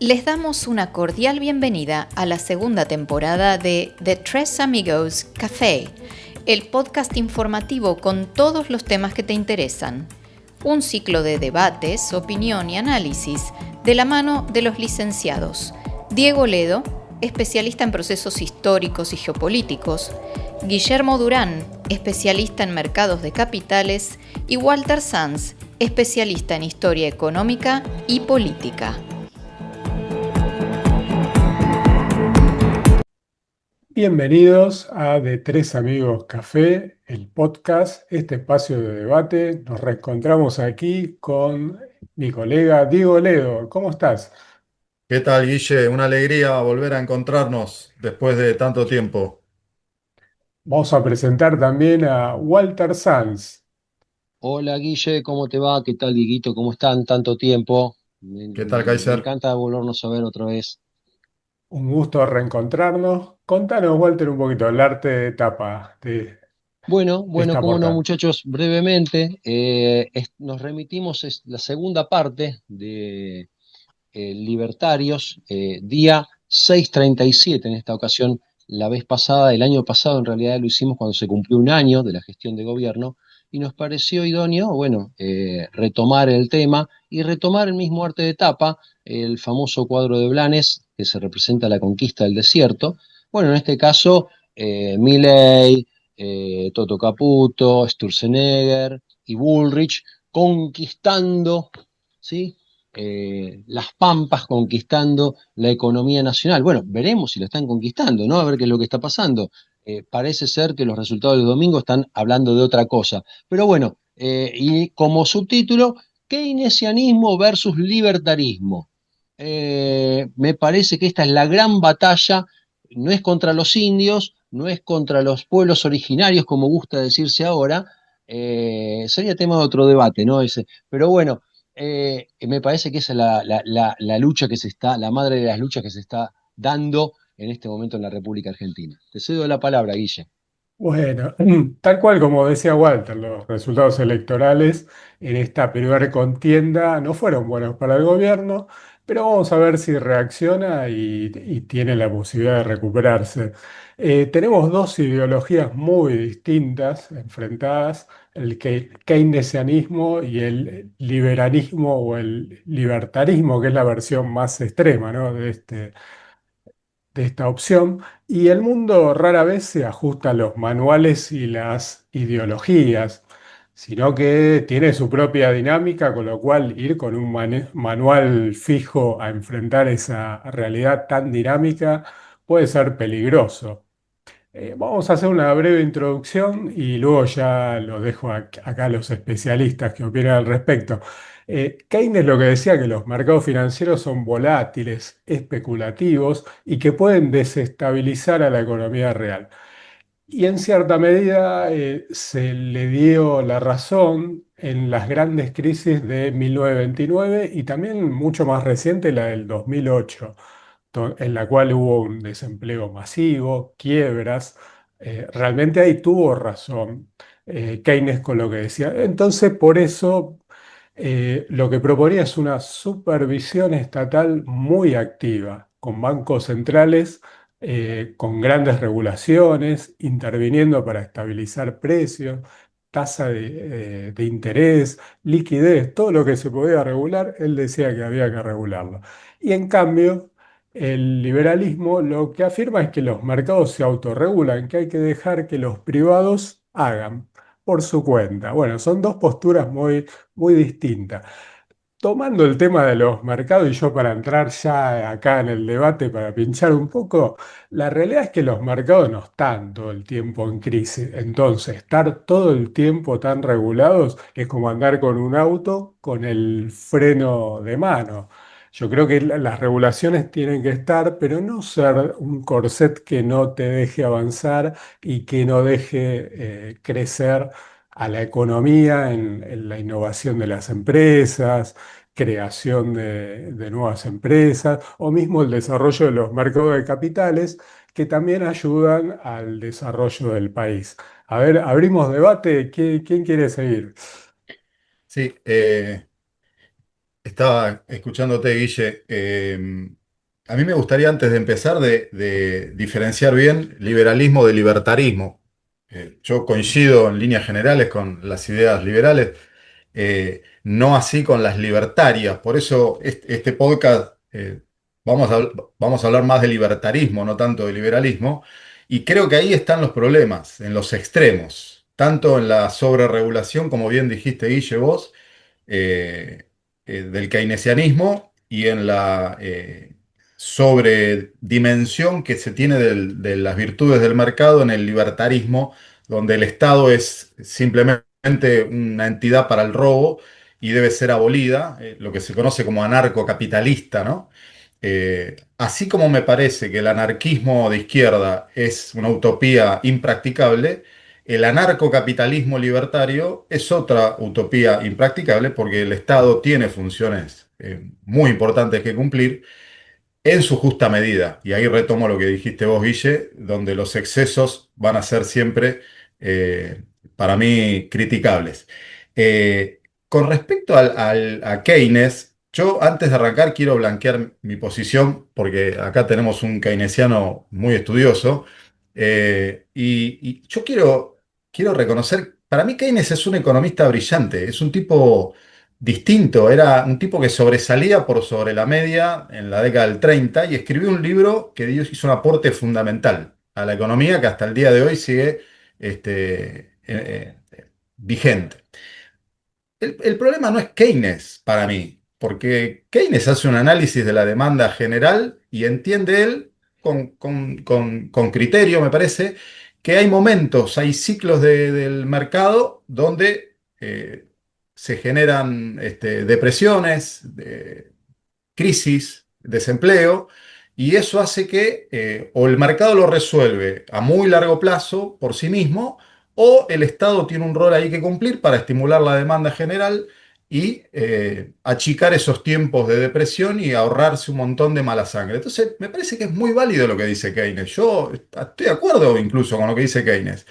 Les damos una cordial bienvenida a la segunda temporada de The Tres Amigos Café, el podcast informativo con todos los temas que te interesan. Un ciclo de debates, opinión y análisis de la mano de los licenciados Diego Ledo, especialista en procesos históricos y geopolíticos, Guillermo Durán, especialista en mercados de capitales, y Walter Sanz, especialista en historia económica y política. Bienvenidos a De Tres Amigos Café, el podcast, este espacio de debate. Nos reencontramos aquí con mi colega Diego Ledo. ¿Cómo estás? ¿Qué tal, Guille? Una alegría volver a encontrarnos después de tanto tiempo. Vamos a presentar también a Walter Sanz. Hola Guille, ¿cómo te va? ¿Qué tal, Dieguito? ¿Cómo están? Tanto tiempo. ¿Qué tal, Me Kaiser? encanta volvernos a ver otra vez. Un gusto reencontrarnos. Contanos, Walter, un poquito el arte de tapa de Bueno, esta cómo no, portada. muchachos, brevemente, nos remitimos, es la segunda parte de Libertarios, día 637 en esta ocasión. La vez pasada, el año pasado en realidad lo hicimos cuando se cumplió un año de la gestión de gobierno y nos pareció idóneo, bueno, retomar el tema y retomar el mismo arte de tapa, el famoso cuadro de Blanes que se representa la conquista del desierto. Bueno, en este caso, Milley, Toto Caputo, Sturzenegger y Bullrich conquistando, ¿sí? Las Pampas, conquistando la economía nacional. Bueno, veremos si lo están conquistando, ¿no? A ver qué es lo que está pasando. Parece ser que los resultados del domingo están hablando de otra cosa. Pero bueno, y como subtítulo, keynesianismo versus libertarismo. Me parece que esta es la gran batalla, no es contra los indios, no es contra los pueblos originarios, como gusta decirse ahora. Sería tema de otro debate, ¿no? Pero bueno, me parece que esa es la lucha que se está, la madre de las luchas que se está dando en este momento en la República Argentina. Te cedo la palabra, Guille. Bueno, tal cual como decía Walter, los resultados electorales en esta primera contienda no fueron buenos para el gobierno, pero vamos a ver si reacciona y tiene la posibilidad de recuperarse. Tenemos dos ideologías muy distintas enfrentadas, el keynesianismo y el liberalismo o el libertarismo, que es la versión más extrema, ¿no? De esta opción, y el mundo rara vez se ajusta a los manuales y las ideologías, sino que tiene su propia dinámica, con lo cual ir con un manual fijo a enfrentar esa realidad tan dinámica puede ser peligroso. Vamos a hacer una breve introducción y luego ya lo dejo acá a los especialistas que opinan al respecto. Keynes lo que decía que los mercados financieros son volátiles, especulativos y que pueden desestabilizar a la economía real. Y en cierta medida se le dio la razón en las grandes crisis de 1929 y también mucho más reciente la del 2008 en la cual hubo un desempleo masivo, quiebras. Realmente ahí tuvo razón Keynes con lo que decía. Entonces, por eso lo que proponía es una supervisión estatal muy activa, con bancos centrales, con grandes regulaciones, interviniendo para estabilizar precios, tasa de interés, liquidez, todo lo que se podía regular, él decía que había que regularlo. Y en cambio, el liberalismo lo que afirma es que los mercados se autorregulan, que hay que dejar que los privados hagan por su cuenta. Bueno, son dos posturas muy distintas. Tomando el tema de los mercados y yo para entrar ya acá en el debate, para pinchar un poco, la realidad es que los mercados no están todo el tiempo en crisis. Entonces, estar todo el tiempo tan regulados es como andar con un auto con el freno de mano. Yo creo que las regulaciones tienen que estar, pero no ser un corset que no te deje avanzar y que no deje crecer a la economía en la innovación de las empresas, creación de nuevas empresas o mismo el desarrollo de los mercados de capitales que también ayudan al desarrollo del país. A ver, abrimos debate. ¿Quién quiere seguir? Sí, Estaba escuchándote, Guille. A mí me gustaría, antes de empezar, de diferenciar bien liberalismo de libertarismo. Yo coincido en líneas generales con las ideas liberales, no así con las libertarias. Por eso este podcast, vamos a hablar más de libertarismo, no tanto de liberalismo. Y creo que ahí están los problemas, en los extremos, tanto en la sobreregulación, como bien dijiste, Guille, vos, eh, del keynesianismo, y en la sobredimensión que se tiene de las virtudes del mercado en el libertarismo, donde el Estado es simplemente una entidad para el robo y debe ser abolida, lo que se conoce como anarcocapitalista, ¿no? Así como me parece que el anarquismo de izquierda es una utopía impracticable, el anarcocapitalismo libertario es otra utopía impracticable, porque el Estado tiene funciones muy importantes que cumplir en su justa medida. Y ahí retomo lo que dijiste vos, Guille, donde los excesos van a ser siempre, eh, para mí, criticables. Eh, con respecto a Keynes, yo, antes de arrancar, quiero blanquear mi posición, porque acá tenemos un keynesiano muy estudioso. Y yo quiero reconocer, para mí Keynes es un economista brillante, es un tipo distinto, era un tipo que sobresalía por sobre la media en la década del 30, y escribió un libro que hizo un aporte fundamental a la economía, que hasta el día de hoy sigue vigente. El problema no es Keynes para mí, porque Keynes hace un análisis de la demanda general y entiende él con criterio, me parece, que hay momentos, hay ciclos del mercado donde se generan depresiones, crisis, desempleo, y eso hace que o el mercado lo resuelve a muy largo plazo por sí mismo, o el Estado tiene un rol ahí que cumplir para estimular la demanda general y achicar esos tiempos de depresión y ahorrarse un montón de mala sangre. Entonces, me parece que es muy válido lo que dice Keynes. Yo estoy de acuerdo incluso con lo que dice Keynes.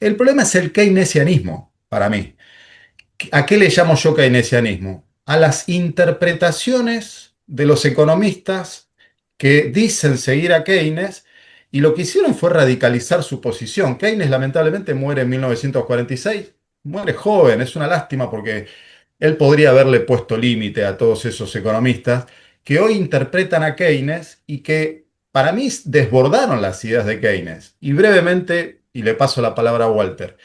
El problema es el keynesianismo, para mí. ¿A qué le llamo yo keynesianismo? A las interpretaciones de los economistas que dicen seguir a Keynes, y lo que hicieron fue radicalizar su posición. Keynes lamentablemente muere en 1946, muere joven, es una lástima, porque él podría haberle puesto límite a todos esos economistas que hoy interpretan a Keynes y que, para mí, desbordaron las ideas de Keynes. Y brevemente, y le paso la palabra a Walter.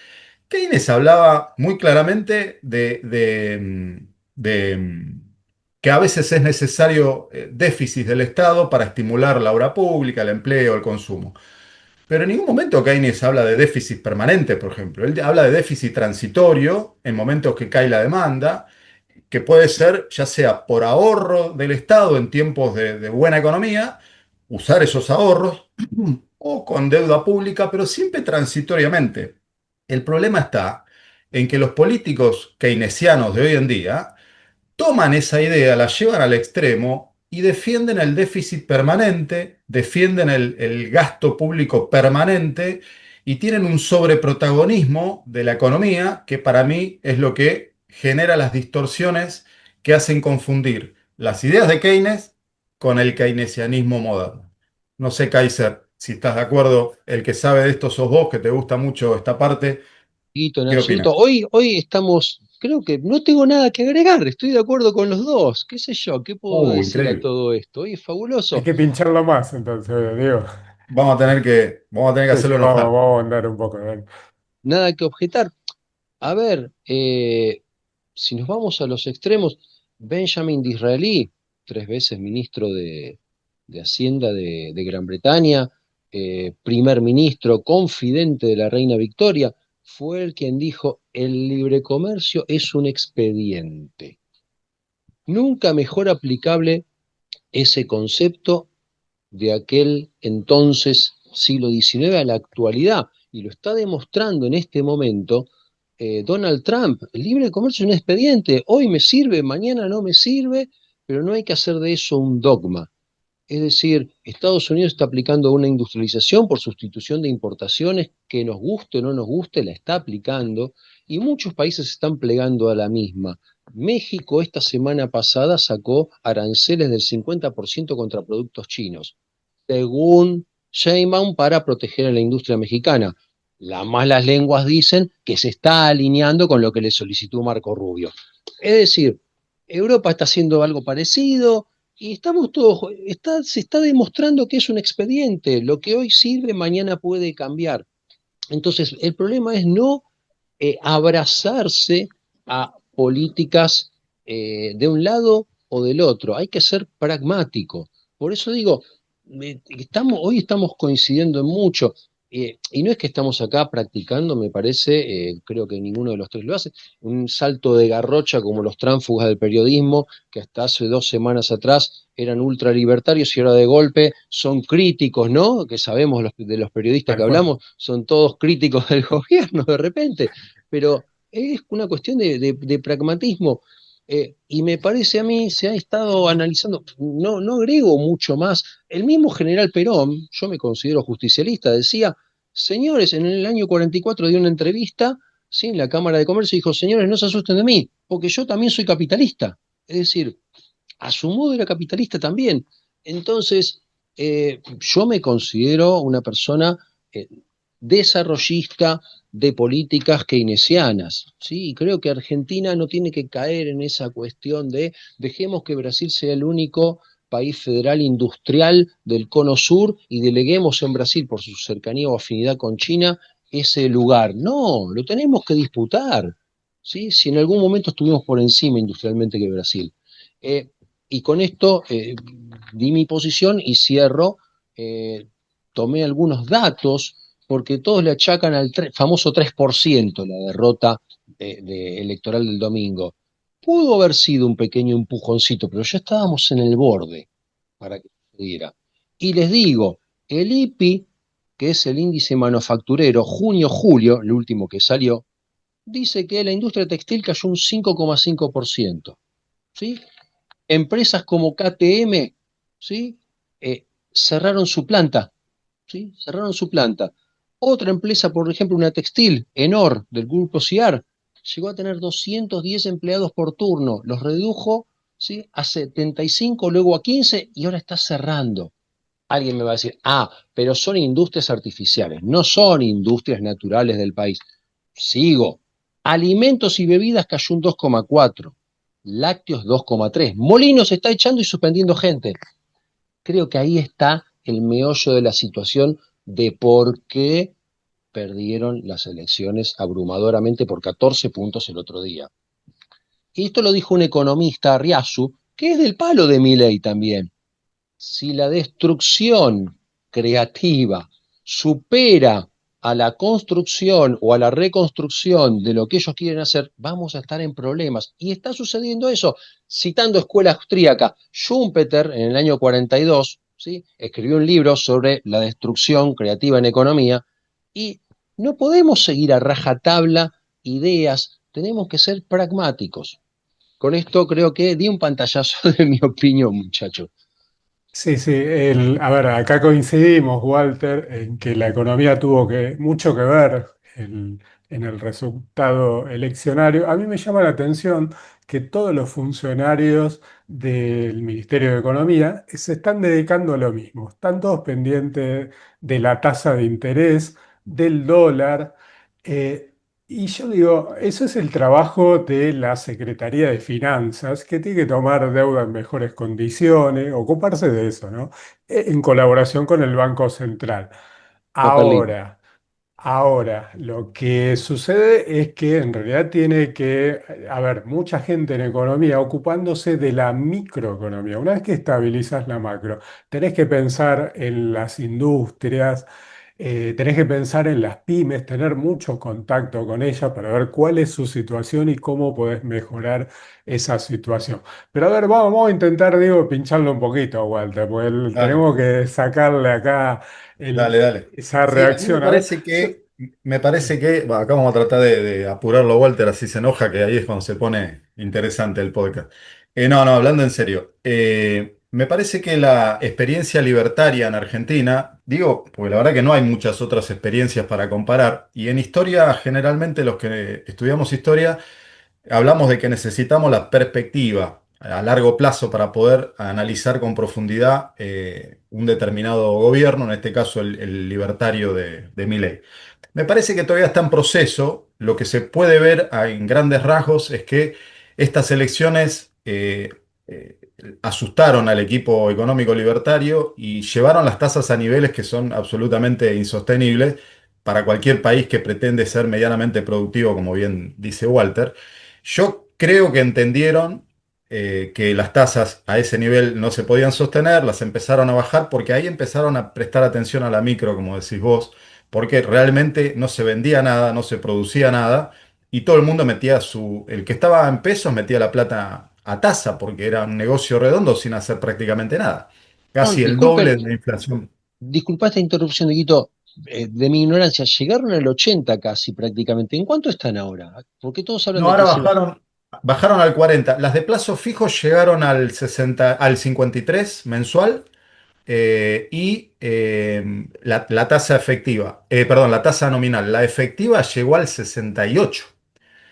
Keynes hablaba muy claramente que a veces es necesario déficit del Estado para estimular la obra pública, el empleo, el consumo. Pero en ningún momento Keynes habla de déficit permanente, por ejemplo. Él habla de déficit transitorio en momentos que cae la demanda, que puede ser ya sea por ahorro del Estado en tiempos de buena economía, usar esos ahorros, o con deuda pública, pero siempre transitoriamente. El problema está en que los políticos keynesianos de hoy en día toman esa idea, la llevan al extremo y defienden el déficit permanente, defienden el gasto público permanente, y tienen un sobreprotagonismo de la economía que, para mí, es lo que genera las distorsiones que hacen confundir las ideas de Keynes con el keynesianismo moderno. No sé, Kaiser, si estás de acuerdo. El que sabe de esto sos vos, que te gusta mucho esta parte. En ¿Qué absoluto. opinas? Hoy estamos, creo que no tengo nada que agregar, estoy de acuerdo con los dos. ¿Qué sé yo? ¿Qué puedo decir a Increíble. todo esto? Hoy es Hay fabuloso. que pincharlo más, entonces, digo. Vamos a tener que Sí, sí, hacerlo vamos, enojar. vamos a andar un poco. A ver. Nada que objetar. A ver, si nos vamos a los extremos, Benjamin Disraeli, 3 veces ministro de Hacienda de Gran Bretaña, primer ministro, confidente de la reina Victoria, fue el quien dijo: el libre comercio es un expediente. Nunca mejor aplicable ese concepto de aquel entonces siglo XIX a la actualidad, y lo está demostrando en este momento Donald Trump. El libre comercio es un expediente, hoy me sirve, mañana no me sirve, pero no hay que hacer de eso un dogma. Es decir, Estados Unidos está aplicando una industrialización por sustitución de importaciones que, nos guste o no nos guste, la está aplicando, y muchos países se están plegando a la misma. México esta semana pasada sacó aranceles del 50% contra productos chinos, según Sheinbaum, para proteger a la industria mexicana. Las malas lenguas dicen que se está alineando con lo que le solicitó Marco Rubio. Es decir, Europa está haciendo algo parecido y estamos todos, se está demostrando que es un expediente. Lo que hoy sirve, mañana puede cambiar. Entonces, el problema es no abrazarse a políticas de un lado o del otro. Hay que ser pragmático. Por eso digo, hoy estamos coincidiendo en mucho. Y no es que estamos acá practicando, me parece, creo que ninguno de los tres lo hace, un salto de garrocha como los tránsfugas del periodismo, que hasta hace 2 semanas atrás eran ultralibertarios y ahora de golpe son críticos, ¿no? Que sabemos de los periodistas que Tal cual. hablamos, son todos críticos del gobierno de repente, pero es una cuestión de pragmatismo. Y me parece a mí, se ha estado analizando, no agrego mucho más. El mismo general Perón, yo me considero justicialista, decía, señores, en el año 44 dio una entrevista, ¿sí? En la Cámara de Comercio, y dijo, señores, no se asusten de mí, porque yo también soy capitalista. Es decir, a su modo era capitalista también. Entonces, yo me considero una persona eh, desarrollista de políticas keynesianas, ¿sí? Y creo que Argentina no tiene que caer en esa cuestión de dejemos que Brasil sea el único país federal industrial del cono sur y deleguemos en Brasil por su cercanía o afinidad con China ese lugar. No, lo tenemos que disputar, ¿sí? Si en algún momento estuvimos por encima industrialmente que Brasil. Eh, y con esto di mi posición y cierro. Tomé algunos datos porque todos le achacan al famoso 3% la derrota electoral del domingo. Pudo haber sido un pequeño empujoncito, pero ya estábamos en el borde para que sucediera. Y les digo, el IPI, que es el índice manufacturero, junio-julio, el último que salió, dice que la industria textil cayó un 5,5%. ¿Sí? Empresas como KTM, ¿sí? Cerraron su planta, ¿sí? Cerraron su planta. Otra empresa, por ejemplo, una textil, Enor, del grupo CIAR, llegó a tener 210 empleados por turno, los redujo, ¿sí? A 75, luego a 15 y ahora está cerrando. Alguien me va a decir, pero son industrias artificiales, no son industrias naturales del país. Sigo. Alimentos y bebidas cayó un 2,4. Lácteos 2,3. Molinos está echando y suspendiendo gente. Creo que ahí está el meollo de la situación de por qué perdieron las elecciones abrumadoramente por 14 puntos el otro día. Y esto lo dijo un economista, Arriazu, que es del palo de Milei también. Si la destrucción creativa supera a la construcción o a la reconstrucción de lo que ellos quieren hacer, vamos a estar en problemas. Y está sucediendo eso. Citando escuela austríaca, Schumpeter en el año 42, ¿sí? Escribió un libro sobre la destrucción creativa en economía y no podemos seguir a rajatabla ideas, tenemos que ser pragmáticos. Con esto creo que di un pantallazo de mi opinión, muchachos. Sí, sí, a ver, acá coincidimos, Walter, en que la economía tuvo mucho que ver en el resultado eleccionario. A mí me llama la atención que todos los funcionarios del Ministerio de Economía se están dedicando a lo mismo, están todos pendientes de la tasa de interés, del dólar. eh, y yo digo, eso es el trabajo de la Secretaría de Finanzas, que tiene que tomar deuda en mejores condiciones, ocuparse de eso, ¿no? En colaboración con el Banco Central. Totalmente. Ahora, lo que sucede es que en realidad tiene que haber mucha gente en economía ocupándose de la microeconomía. Una vez que estabilizas la macro, tenés que pensar en las industrias, tenés que pensar en las pymes, tener mucho contacto con ellas para ver cuál es su situación y cómo podés mejorar esa situación. Pero a ver, vamos a intentar, digo, pincharlo un poquito, Walter, porque Dale, tenemos que sacarle acá dale, dale. esa Sí, a mí reacción. A ver, me parece que, bueno, acá vamos a tratar de apurarlo, Walter, así se enoja, que ahí es cuando se pone interesante el podcast. No, hablando en serio, me parece que la experiencia libertaria en Argentina, digo, porque la verdad que no hay muchas otras experiencias para comparar, y en historia, generalmente los que estudiamos historia, hablamos de que necesitamos la perspectiva a largo plazo para poder analizar con profundidad un determinado gobierno, en este caso el libertario de Milei. Me parece que todavía está en proceso. Lo que se puede ver en grandes rasgos es que estas elecciones eh, asustaron al equipo económico libertario y llevaron las tasas a niveles que son absolutamente insostenibles para cualquier país que pretende ser medianamente productivo, como bien dice Walter. Yo creo que entendieron que las tasas a ese nivel no se podían sostener, las empezaron a bajar porque ahí empezaron a prestar atención a la micro, como decís vos, porque realmente no se vendía nada, no se producía nada y todo el mundo metía el que estaba en pesos metía la plata a tasa porque era un negocio redondo sin hacer prácticamente nada. No, Casi el doble de la inflación. disculpa esta interrupción, Dieguito, de mi ignorancia. Llegaron al 80 casi prácticamente. ¿En cuánto están ahora? Porque todos hablan No, de ahora que se bajó. bajaron al 40. Las de plazo fijo llegaron al 60, al 53 mensual la tasa efectiva, perdón, la tasa nominal, la efectiva llegó al 68,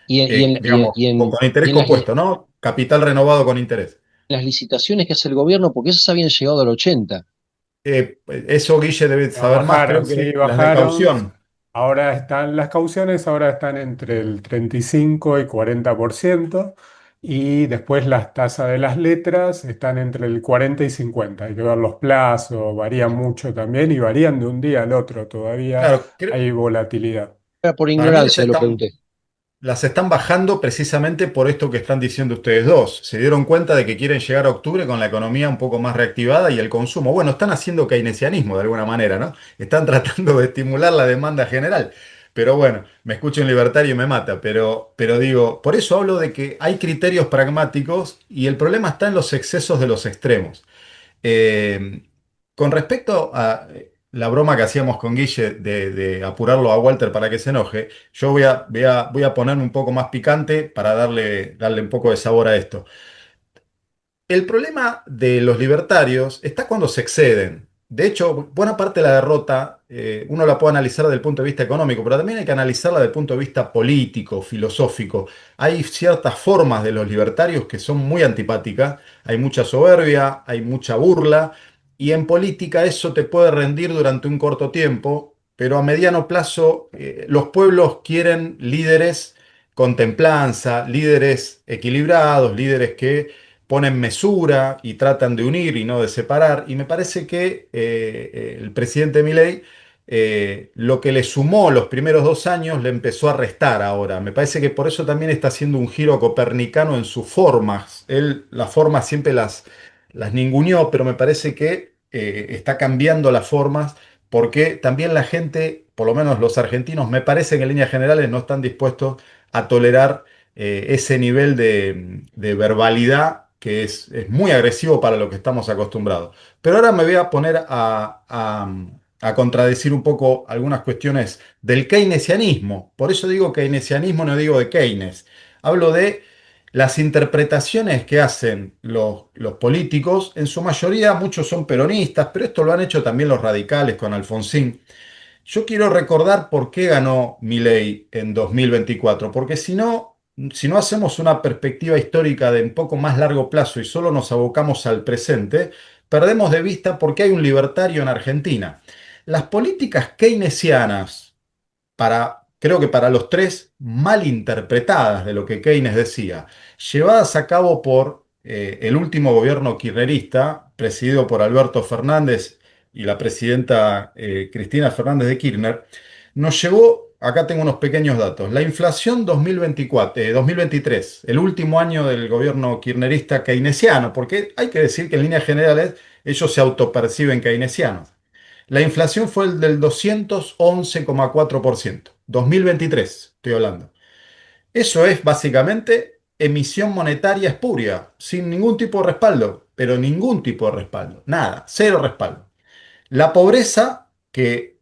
Y, y en, y en- digamos, y en- con interés y en compuesto, ¿no? Capital renovado con interés. las licitaciones que hace el gobierno, porque esas habían llegado al 80. Eso Guille debe No, saber más, bajaron, creo sí, que las de bajaron. caución. Ahora están, las cauciones ahora están entre el 35 y 40%, y después las tasas de las letras están entre el 40 y 50. Hay que ver los plazos, varían mucho también y varían de un día al otro, todavía Claro, hay volatilidad. Era por para mí ignorancia, lo pregunté. las están bajando precisamente por esto que están diciendo ustedes dos. Se dieron cuenta de que quieren llegar a octubre con la economía un poco más reactivada y el consumo. Bueno, están haciendo keynesianismo de alguna manera, ¿no? Están tratando de estimular la demanda general. Pero bueno, me escucho un libertario y me mata. Pero digo, por eso hablo de que hay criterios pragmáticos y el problema está en los excesos de los extremos. Eh, con respecto a la broma que hacíamos con Guille de apurarlo a Walter para que se enoje, yo voy a ponerme un poco más picante para darle un poco de sabor a esto. El problema de los libertarios está cuando se exceden. De hecho, buena parte de la derrota uno la puede analizar desde el punto de vista económico, pero también hay que analizarla desde el punto de vista político, filosófico. Hay ciertas formas de los libertarios que son muy antipáticas. Hay mucha soberbia, hay mucha burla, y en política eso te puede rendir durante un corto tiempo, pero a mediano plazo los pueblos quieren líderes con templanza, líderes equilibrados, líderes que ponen mesura y tratan de unir y no de separar. Y me parece que el presidente Milei, lo que le sumó los primeros 2 años, le empezó a restar ahora. Me parece que por eso también está haciendo un giro copernicano en sus formas. Él las formas siempre las ninguneó, pero me parece que está cambiando las formas porque también la gente, por lo menos los argentinos, me parece que en líneas generales no están dispuestos a tolerar ese nivel de verbalidad que es muy agresivo para lo que estamos acostumbrados. Pero ahora me voy a poner a contradecir un poco algunas cuestiones del keynesianismo. Por eso digo keynesianismo, no digo de Keynes. Hablo de las interpretaciones que hacen los políticos. En su mayoría muchos son peronistas, pero esto lo han hecho también los radicales con Alfonsín. Yo quiero recordar por qué ganó Milei en 2024, porque si no hacemos una perspectiva histórica de un poco más largo plazo y solo nos abocamos al presente, perdemos de vista por qué hay un libertario en Argentina. Las políticas keynesianas, creo que para los tres, mal interpretadas de lo que Keynes decía, llevadas a cabo por el último gobierno kirchnerista, presidido por Alberto Fernández y la presidenta Cristina Fernández de Kirchner, nos llevó, acá tengo unos pequeños datos, la inflación 2024, 2023, el último año del gobierno kirchnerista keynesiano, porque hay que decir que en líneas generales ellos se autoperciben keynesianos. La inflación fue el del 211,4%. 2023, estoy hablando. Eso es básicamente emisión monetaria espuria, sin ningún tipo de respaldo, pero ningún tipo de respaldo, nada, cero respaldo. La pobreza, que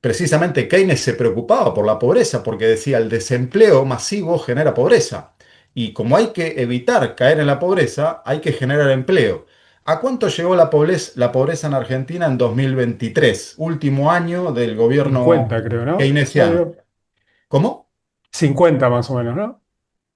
precisamente Keynes se preocupaba por la pobreza porque decía el desempleo masivo genera pobreza. Y como hay que evitar caer en la pobreza, hay que generar empleo. ¿A cuánto llegó la pobreza en Argentina en 2023, último año del gobierno 50 creo, ¿no? keynesiano? ¿Cómo? 50 más o menos, ¿no?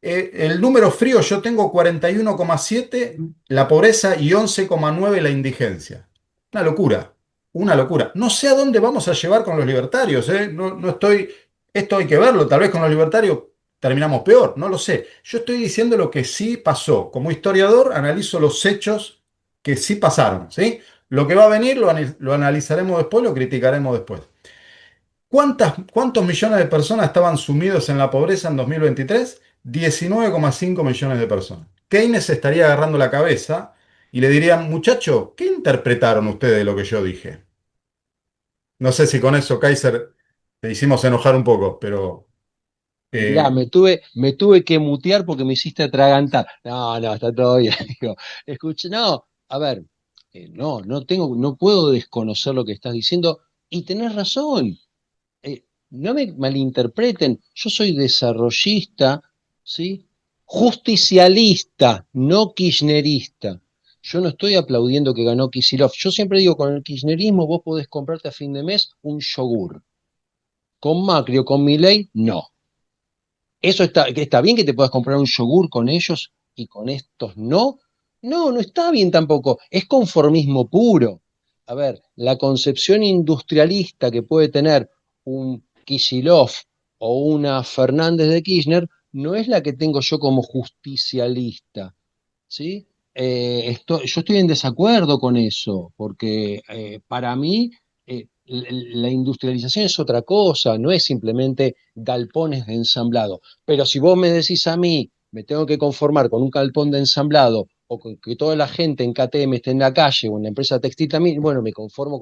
El número frío yo tengo 41,7 la pobreza y 11,9 la indigencia. Una locura, una locura. No sé a dónde vamos a llevar con los libertarios, ¿eh? No, no estoy, esto hay que verlo, tal vez con los libertarios terminamos peor, no lo sé. Yo estoy diciendo lo que sí pasó. Como historiador analizo los hechos que sí pasaron, ¿sí? Lo que va a venir lo analizaremos después, lo criticaremos después. ¿Cuántos millones de personas estaban sumidos en la pobreza en 2023? 19,5 millones de personas. Keynes estaría agarrando la cabeza y le dirían, muchacho, ¿qué interpretaron ustedes de lo que yo dije? No sé si con eso, Kaiser, te hicimos enojar un poco, pero Mirá, eh, me tuve que mutear porque me hiciste atragantar. No, no, está todo bien. Digo, escucha, no, a ver, no puedo desconocer lo que estás diciendo y tenés razón. No me malinterpreten, yo soy desarrollista, ¿sí? Justicialista, no kirchnerista. Yo no estoy aplaudiendo que ganó Kicillof. Yo siempre digo, con el kirchnerismo vos podés comprarte a fin de mes un yogur. Con Macri o con Milei, no. ¿Eso está bien que te puedas comprar un yogur con ellos y con estos no? No, no está bien tampoco. Es conformismo puro. A ver, la concepción industrialista que puede tener un Kicillof o una Fernández de Kirchner no es la que tengo yo como justicialista, ¿sí? Yo estoy en desacuerdo con eso, porque para mí la industrialización es otra cosa, no es simplemente galpones de ensamblado. Pero si vos me decís a mí, me tengo que conformar con un galpón de ensamblado o con que toda la gente en KTM esté en la calle o en la empresa textil también, bueno, me conformo,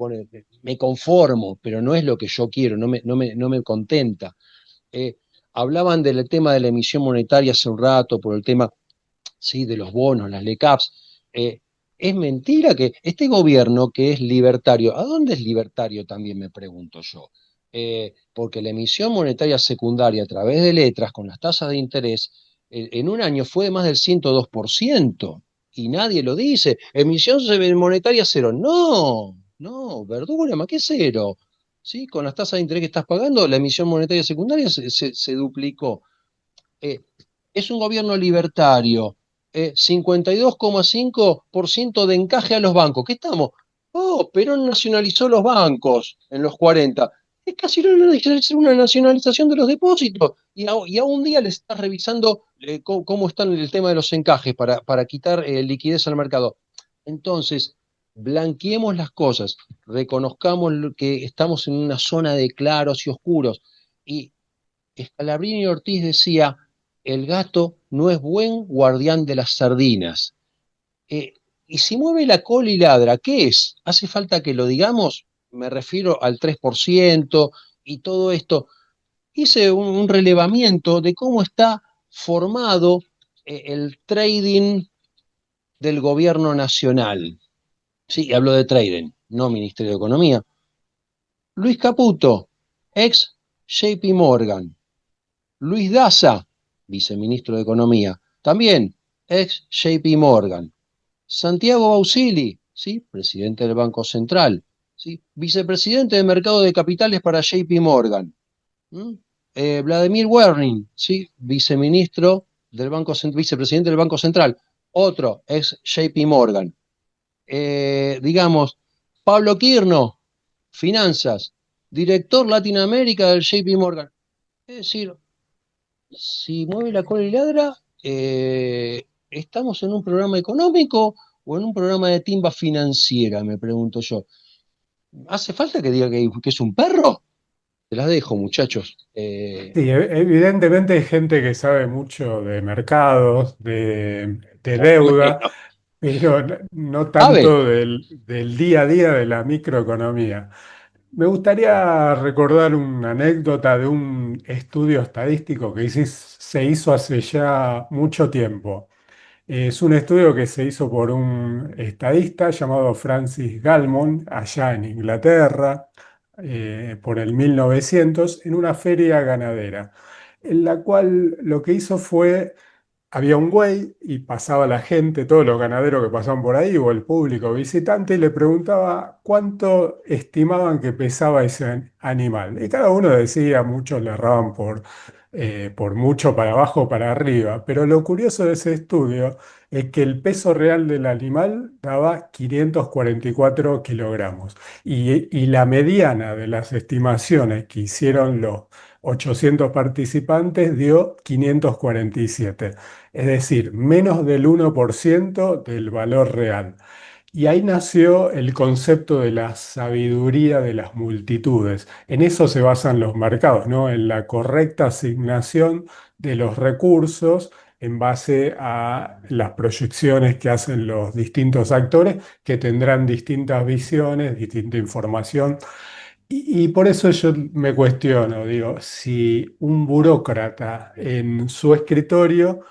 pero no es lo que yo quiero, no me contenta. Eh, Hablaban del tema de la emisión monetaria hace un rato, por el tema, sí, de los bonos, las LECAPs. Es mentira que este gobierno que es libertario, ¿a dónde es libertario también me pregunto yo? Porque la emisión monetaria secundaria a través de letras con las tasas de interés en un año fue de más del 102% y nadie lo dice. Emisión monetaria cero. No, no, verdura, más que cero. ¿Sí? Con las tasas de interés que estás pagando, la emisión monetaria secundaria se duplicó. Eh, es un gobierno libertario, 52,5% de encaje a los bancos. ¿Qué estamos? Oh, Perón nacionalizó los bancos en los 40. Es casi una nacionalización de los depósitos. Y a un día le estás revisando cómo están el tema de los encajes para quitar liquidez al mercado. Entonces, blanqueemos las cosas, reconozcamos que estamos en una zona de claros y oscuros. Y Scalabrini Ortiz decía, el gato no es buen guardián de las sardinas. Eh, y si mueve la cola y ladra, ¿qué es? ¿Hace falta que lo digamos? Me refiero al 3% y todo esto. Hice un relevamiento de cómo está formado el trading del gobierno nacional. Sí, hablo de trading, no Ministerio de Economía. Luis Caputo, ex JP Morgan. Luis Daza, viceministro de Economía, también ex JP Morgan. Santiago Bausili, ¿sí? Presidente del Banco Central, ¿sí? Vicepresidente de Mercado de Capitales para JP Morgan. ¿Mm? Vladimir Werning, ¿sí? Vicepresidente del Banco Central, otro ex JP Morgan. Digamos, Pablo Quirno, Finanzas, director Latinoamérica del JP Morgan. Es decir, si mueve la cola y ladra, ¿estamos en un programa económico o en un programa de timba financiera? Me pregunto yo. ¿Hace falta que diga que es un perro? Te las dejo, muchachos. Sí, evidentemente hay gente que sabe mucho de mercados, de deuda, Bueno, pero no sabe. tanto del día a día de la microeconomía. Me gustaría recordar una anécdota de un estudio estadístico que se hizo hace ya mucho tiempo. Es un estudio que se hizo por un estadista llamado Francis Galmon, allá en Inglaterra, por el 1900, en una feria ganadera, en la cual lo que hizo fue, había un güey y pasaba la gente, todos los ganaderos que pasaban por ahí, o el público visitante, y le preguntaba cuánto estimaban que pesaba ese animal. Y cada uno decía, muchos le erraban por por mucho para abajo o para arriba. Pero lo curioso de ese estudio es que el peso real del animal daba 544 kilogramos y la mediana de las estimaciones que hicieron los 800 participantes dio 547, es decir, menos del 1% del valor real. Y ahí nació el concepto de la sabiduría de las multitudes. En eso se basan los mercados, ¿no? En la correcta asignación de los recursos en base a las proyecciones que hacen los distintos actores que tendrán distintas visiones, distinta información. Y por eso yo me cuestiono, digo, si un burócrata en su escritorio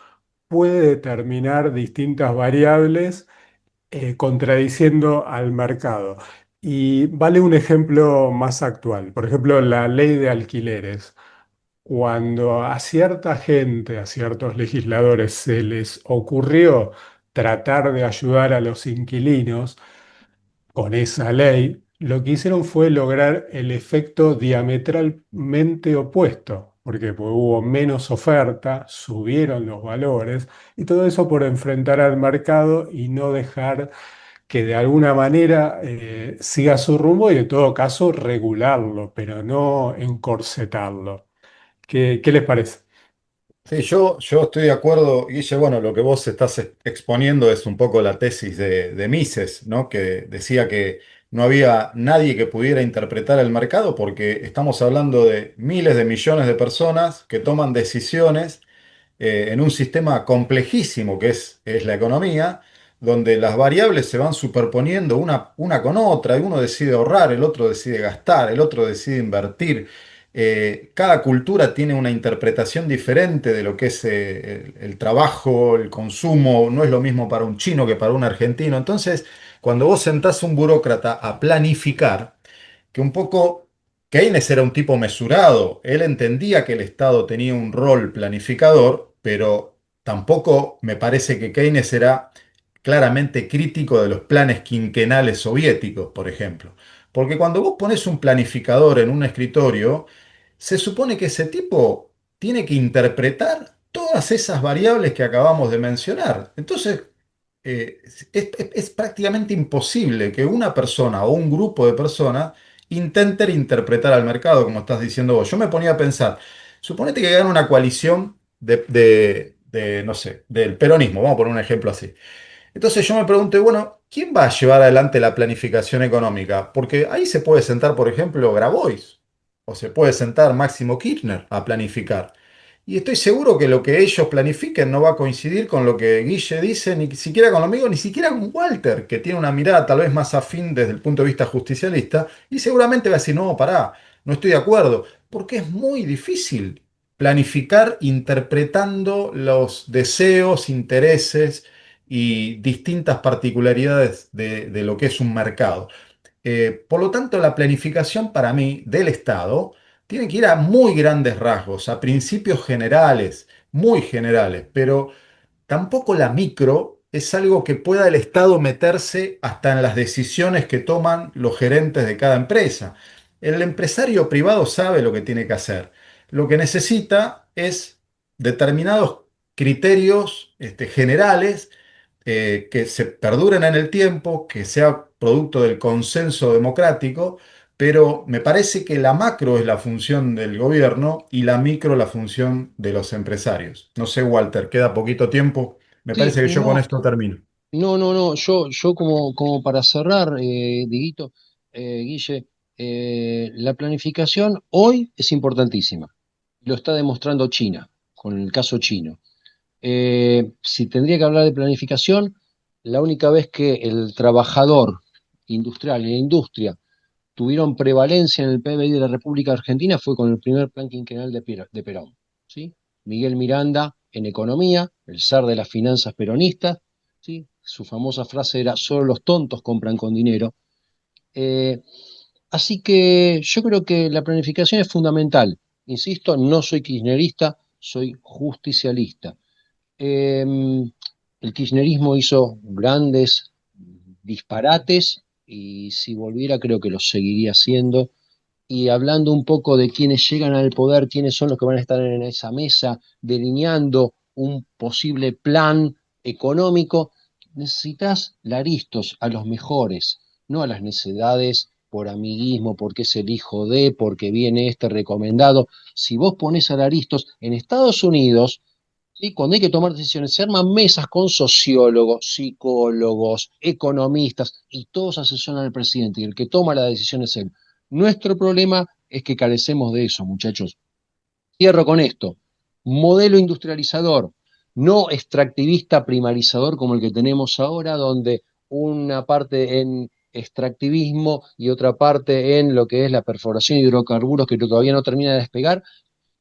puede determinar distintas variables contradiciendo al mercado. Y vale un ejemplo más actual, por ejemplo, la ley de alquileres. Cuando a cierta gente, a ciertos legisladores se les ocurrió tratar de ayudar a los inquilinos, con esa ley, lo que hicieron fue lograr el efecto diametralmente opuesto, porque hubo menos oferta, subieron los valores y todo eso por enfrentar al mercado y no dejar que de alguna manera siga su rumbo y en todo caso regularlo, pero no encorsetarlo. ¿Qué les parece? Sí, yo estoy de acuerdo, Guille. Bueno, lo que vos estás exponiendo es un poco la tesis de Mises, ¿no? Que decía que no había nadie que pudiera interpretar el mercado porque estamos hablando de miles de millones de personas que toman decisiones en un sistema complejísimo que es la economía, donde las variables se van superponiendo una con otra, y uno decide ahorrar, el otro decide gastar, el otro decide invertir. Cada cultura tiene una interpretación diferente de lo que es el trabajo, el consumo, no es lo mismo para un chino que para un argentino. Entonces, cuando vos sentás a un burócrata a planificar, que un poco Keynes era un tipo mesurado, él entendía que el Estado tenía un rol planificador, pero tampoco me parece que Keynes era claramente crítico de los planes quinquenales soviéticos, por ejemplo. Porque cuando vos pones un planificador en un escritorio, se supone que ese tipo tiene que interpretar todas esas variables que acabamos de mencionar. Entonces, es prácticamente imposible que una persona o un grupo de personas intenten interpretar al mercado, como estás diciendo vos. Yo me ponía a pensar, suponete que gana una coalición no sé, del peronismo, vamos a poner un ejemplo así. Entonces yo me pregunto, bueno, ¿quién va a llevar adelante la planificación económica? Porque ahí se puede sentar, por ejemplo, Grabois, o se puede sentar Máximo Kirchner a planificar. Y estoy seguro que lo que ellos planifiquen no va a coincidir con lo que Guille dice, ni siquiera con lo mío, ni siquiera con Walter, que tiene una mirada tal vez más afín desde el punto de vista justicialista, y seguramente va a decir, no, pará, no estoy de acuerdo, porque es muy difícil planificar interpretando los deseos, intereses y distintas particularidades de lo que es un mercado. Por lo tanto, la planificación para mí del Estado tiene que ir a muy grandes rasgos, a principios generales, muy generales, pero tampoco la micro es algo que pueda el Estado meterse hasta en las decisiones que toman los gerentes de cada empresa. El empresario privado sabe lo que tiene que hacer. Lo que necesita es determinados criterios generales que se perduren en el tiempo, que sea producto del consenso democrático, pero me parece que la macro es la función del gobierno y la micro la función de los empresarios. No sé, Walter, queda poquito tiempo. Me Sí, parece que yo con no, esto termino. no. Yo como para cerrar, Dieguito, Guille, la planificación hoy es importantísima. Lo está demostrando China, con el caso chino. Si tendría que hablar de planificación, la única vez que el trabajador industrial y la industria tuvieron prevalencia en el PBI de la República Argentina fue con el primer plan quinquenal de Perón, ¿sí? Miguel Miranda en economía, el zar de las finanzas peronistas, ¿sí? Su famosa frase era, solo los tontos compran con dinero. Eh, Así que yo creo que la planificación es fundamental. Insisto, no soy kirchnerista, soy justicialista. El kirchnerismo hizo grandes disparates y si volviera creo que los seguiría haciendo y hablando un poco de quiénes llegan al poder, quiénes son los que van a estar en esa mesa, delineando un posible plan económico, necesitas laristos a los mejores, no a las necedades por amiguismo, porque es el hijo de, porque viene este recomendado. Si vos pones a laristos en Estados Unidos, ¿sí? Cuando hay que tomar decisiones, se arman mesas con sociólogos, psicólogos, economistas, y todos asesoran al presidente, y el que toma la decisión es él. Nuestro problema es que carecemos de eso, muchachos. Cierro con esto. Modelo industrializador, no extractivista primarizador como el que tenemos ahora, donde una parte en extractivismo y otra parte en lo que es la perforación de hidrocarburos que todavía no termina de despegar.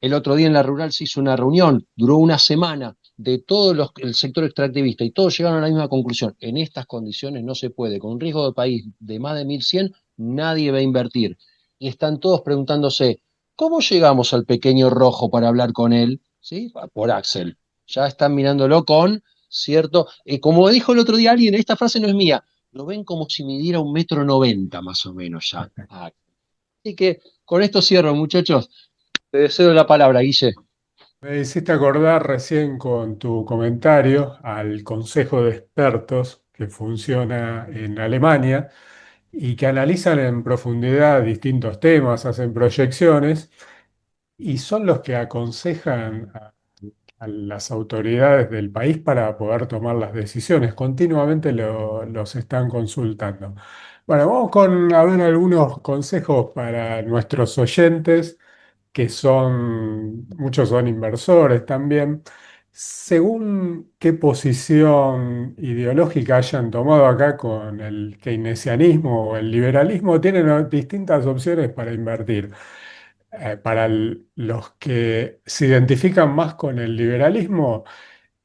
El otro día en la rural se hizo una reunión, duró una semana, de todo el sector extractivista y todos llegaron a la misma conclusión. En estas condiciones no se puede, con un riesgo de país de más de 1.100, nadie va a invertir. Y están todos preguntándose, ¿cómo llegamos al pequeño rojo para hablar con él? ¿Sí? Por Axel. Ya están mirándolo con cierto... como dijo el otro día alguien, esta frase no es mía, lo ven como si midiera 1,90 m más o menos ya. Así que con esto cierro, muchachos. Te cedo la palabra, Guille. Me hiciste acordar recién con tu comentario al Consejo de Expertos que funciona en Alemania y que analizan en profundidad distintos temas, hacen proyecciones y son los que aconsejan a las autoridades del país para poder tomar las decisiones. Continuamente los están consultando. Bueno, vamos con a ver algunos consejos para nuestros oyentes que son, muchos son inversores también, según qué posición ideológica hayan tomado acá con el keynesianismo o el liberalismo, tienen distintas opciones para invertir. Para los que se identifican más con el liberalismo,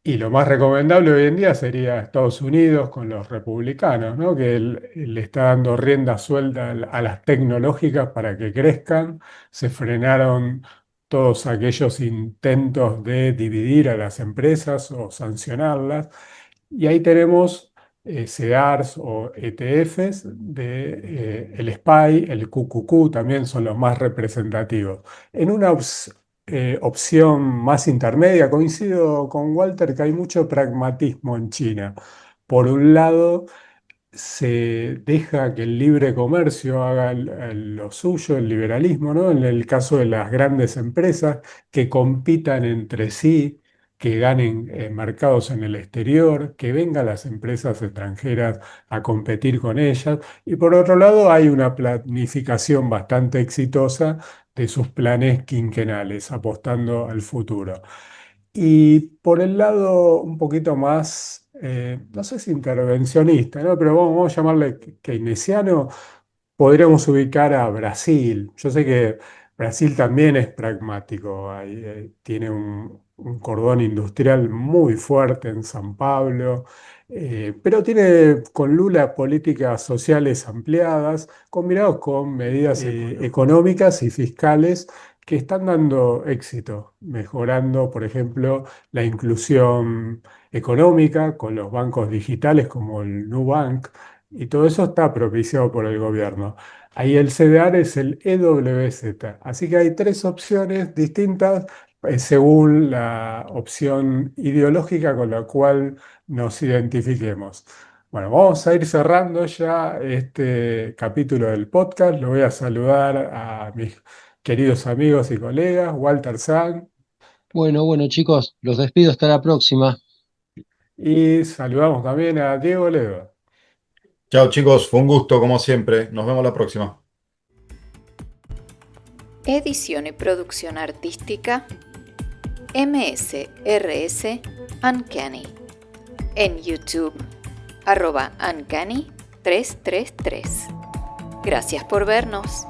y lo más recomendable hoy en día sería Estados Unidos con los republicanos, ¿no? Que le está dando rienda suelta a las tecnológicas para que crezcan. Se frenaron todos aquellos intentos de dividir a las empresas o sancionarlas. Y ahí tenemos CEDARs o ETFs el SPY, el QQQ también son los más representativos. En una opción más intermedia, coincido con Walter que hay mucho pragmatismo en China. Por un lado, se deja que el libre comercio haga lo suyo, el liberalismo, ¿no? En el caso de las grandes empresas que compitan entre sí, que ganen mercados en el exterior, que vengan las empresas extranjeras a competir con ellas. Y por otro lado, hay una planificación bastante exitosa de sus planes quinquenales, apostando al futuro. Y por el lado un poquito más, no sé si intervencionista, ¿no? Pero vamos a llamarle keynesiano, podríamos ubicar a Brasil. Yo sé que Brasil también es pragmático, tiene un cordón industrial muy fuerte en San Pablo, pero tiene con Lula políticas sociales ampliadas, combinados con medidas económicas y fiscales que están dando éxito, mejorando, por ejemplo, la inclusión económica con los bancos digitales como el Nubank, y todo eso está propiciado por el gobierno. Ahí el CDR es el EWZ. Así que hay tres opciones distintas según la opción ideológica con la cual nos identifiquemos. Bueno, vamos a ir cerrando ya este capítulo del podcast. Lo voy a saludar a mis queridos amigos y colegas, Walter Sang, Bueno, chicos, los despido hasta la próxima. y saludamos también a Diego Ledo. Chao chicos, fue un gusto como siempre. Nos vemos la próxima. Edición y producción artística MSRS Uncanny. En YouTube, @Uncanny333. Gracias por vernos.